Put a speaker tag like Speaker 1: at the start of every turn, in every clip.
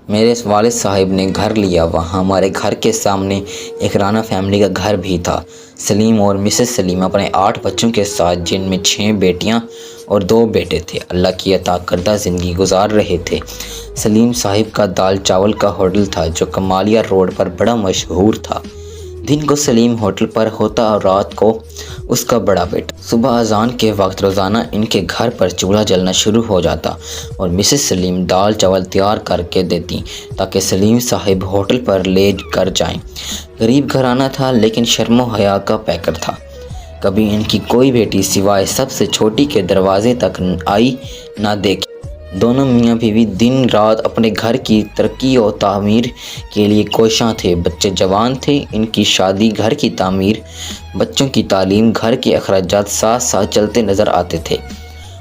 Speaker 1: میرے والد صاحب نے گھر لیا، وہاں ہمارے گھر کے سامنے ایک رانا فیملی کا گھر بھی تھا۔ سلیم اور مسز سلیم اپنے 8 بچوں کے ساتھ، جن میں 6 بیٹیاں اور 2 بیٹے تھے، اللہ کی عطا کردہ زندگی گزار رہے تھے۔ سلیم صاحب کا دال چاول کا ہوٹل تھا جو کمالیہ روڈ پر بڑا مشہور تھا۔ دن کو سلیم ہوٹل پر ہوتا اور رات کو اس کا بڑا بیٹا۔ صبح اذان کے وقت روزانہ ان کے گھر پر چولہا جلنا شروع ہو جاتا اور مسز سلیم دال چاول تیار کر کے دیتی تاکہ سلیم صاحب ہوٹل پر لے کر جائیں۔ غریب گھرانہ تھا لیکن شرم و حیا کا پیکر تھا۔ کبھی ان کی کوئی بیٹی سوائے سب سے چھوٹی کے دروازے تک آئی نہ دیکھی۔ دونوں میاں بیوی دن رات اپنے گھر کی ترقی و تعمیر کے لیے کوشاں تھے۔ بچے جوان تھے، ان کی شادی، گھر کی تعمیر، بچوں کی تعلیم، گھر کے اخراجات ساتھ ساتھ چلتے نظر آتے تھے،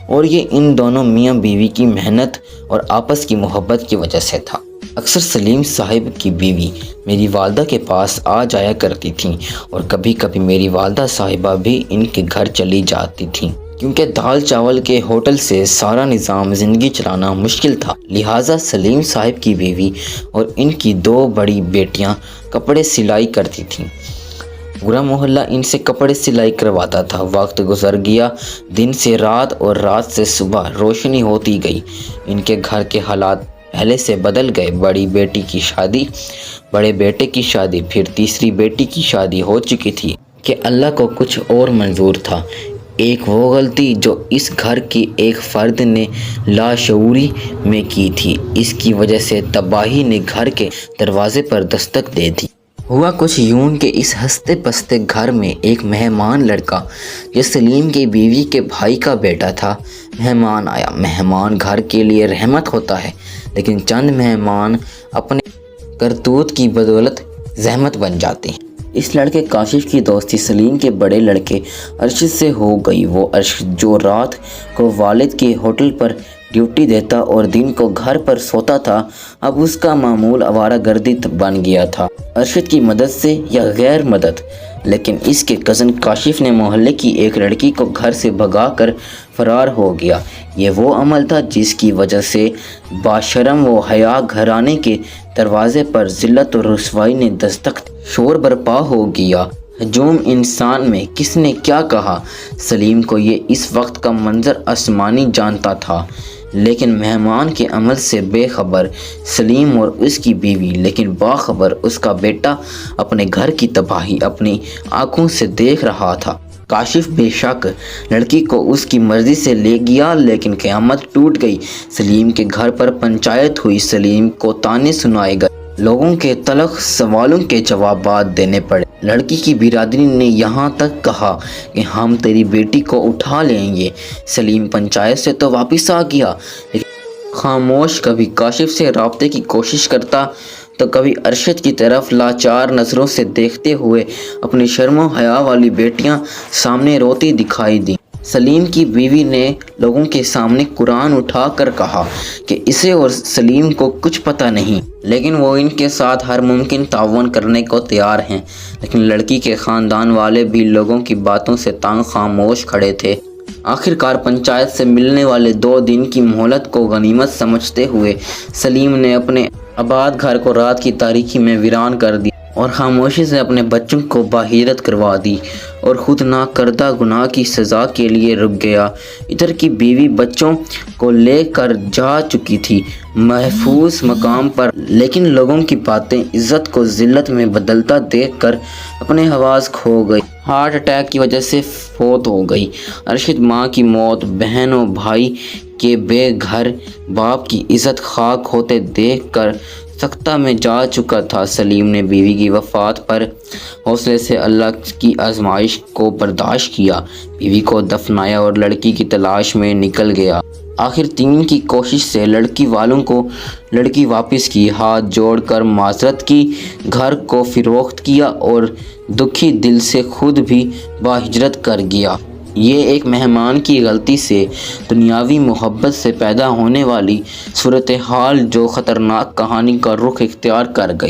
Speaker 1: اور یہ ان دونوں میاں بیوی کی محنت اور آپس کی محبت کی وجہ سے تھا۔ اکثر سلیم صاحب کی بیوی میری والدہ کے پاس آ جایا کرتی تھیں اور کبھی کبھی میری والدہ صاحبہ بھی ان کے گھر چلی جاتی تھیں، کیونکہ دال چاول کے ہوٹل سے سارا نظام زندگی چلانا مشکل تھا۔ لہٰذا سلیم صاحب کی بیوی اور ان کی 2 بڑی بیٹیاں کپڑے سلائی کرتی تھیں۔ پورا محلہ ان سے کپڑے سلائی کرواتا تھا۔ وقت گزر گیا، دن سے رات اور رات سے صبح روشنی ہوتی گئی۔ ان کے گھر کے حالات پہلے سے بدل گئے۔ بڑی بیٹی کی شادی، بڑے بیٹے کی شادی، پھر تیسری بیٹی کی شادی ہو چکی تھی کہ اللہ کو کچھ اور منظور تھا۔ ایک وہ غلطی جو اس گھر کی ایک فرد نے لاشعوری میں کی تھی، اس کی وجہ سے تباہی نے گھر کے دروازے پر دستک دے دی۔ ہوا کچھ یوں کہ اس ہنستے پستے گھر میں ایک مہمان لڑکا، جو سلیم کی بیوی کے بھائی کا بیٹا تھا، مہمان آیا۔ مہمان گھر کے لیے رحمت ہوتا ہے، لیکن چند مہمان اپنے کرتوت کی بدولت زحمت بن جاتے ہیں۔ اس لڑکے کاشف کی دوستی سلیم کے بڑے لڑکے ارشد سے ہو گئی۔ وہ ارشد جو رات کو والد کے ہوٹل پر ڈیوٹی دیتا اور دن کو گھر پر سوتا تھا، اب اس کا معمول آوارہ گردی بن گیا تھا۔ ارشد کی مدد سے یا غیر مدد، لیکن اس کے کزن کاشف نے محلے کی ایک لڑکی کو گھر سے بھگا کر فرار ہو گیا۔ یہ وہ عمل تھا جس کی وجہ سے باشرم و حیا گھرانے کے دروازے پر ذلت و رسوائی نے دستک دی۔ شور برپا ہو گیا۔ ہجوم انسان میں کس نے کیا کہا؟ سلیم کو یہ اس وقت کا منظر آسمانی جانتا تھا، لیکن مہمان کے عمل سے بے خبر سلیم اور اس کی بیوی، لیکن باخبر اس کا بیٹا اپنے گھر کی تباہی اپنی آنکھوں سے دیکھ رہا تھا۔ کاشف بے شک لڑکی کو اس کی مرضی سے لے گیا، لیکن قیامت ٹوٹ گئی۔ سلیم کے گھر پر پنچایت ہوئی، سلیم کو طعنے سنائے گئے، لوگوں کے تلخ سوالوں کے جوابات دینے پڑے۔ لڑکی کی برادری نے یہاں تک کہا کہ ہم تیری بیٹی کو اٹھا لیں گے۔ سلیم پنچایت سے تو واپس آ گیا، لیکن خاموش، کبھی کاشف سے رابطے کی کوشش کرتا تو کبھی ارشد کی طرف لاچار نظروں سے دیکھتے ہوئے اپنی شرم و حیا والی بیٹیاں سامنے روتی دکھائی دیں۔ سلیم کی بیوی نے لوگوں کے سامنے قرآن اٹھا کر کہا کہ اسے اور سلیم کو کچھ پتہ نہیں، لیکن وہ ان کے ساتھ ہر ممکن تعاون کرنے کو تیار ہیں۔ لیکن لڑکی کے خاندان والے بھی لوگوں کی باتوں سے تنگ خاموش کھڑے تھے۔ آخر کار پنچایت سے ملنے والے 2 دن کی مہلت کو غنیمت سمجھتے ہوئے سلیم نے اپنے آباد گھر کو رات کی تاریکی میں ویران کر دیا اور خاموشی سے اپنے بچوں کو باہرت کروا دی، اور خود نہ کردہ گناہ کی سزا کے لیے رک گیا۔ ادھر کی بیوی بچوں کو لے کر جا چکی تھی محفوظ مقام پر، لیکن لوگوں کی باتیں عزت کو ذلت میں بدلتا دیکھ کر اپنے حواس کھو گئی۔ ہارٹ اٹیک کی وجہ سے فوت ہو گئی۔ ارشد ماں کی موت، بہن و بھائی کے بے گھر، باپ کی عزت خاک ہوتے دیکھ کر سکتہ میں جا چکا تھا۔ سلیم نے بیوی کی وفات پر حوصلے سے اللہ کی آزمائش کو برداشت کیا، بیوی کو دفنایا اور لڑکی کی تلاش میں نکل گیا۔ آخر 3 کی کوشش سے لڑکی والوں کو لڑکی واپس کی، ہاتھ جوڑ کر معذرت کی، گھر کو فروخت کیا اور دکھی دل سے خود بھی باہجرت کر گیا۔ یہ ایک مہمان کی غلطی سے دنیاوی محبت سے پیدا ہونے والی صورتحال جو خطرناک کہانی کا رخ اختیار کر گئی۔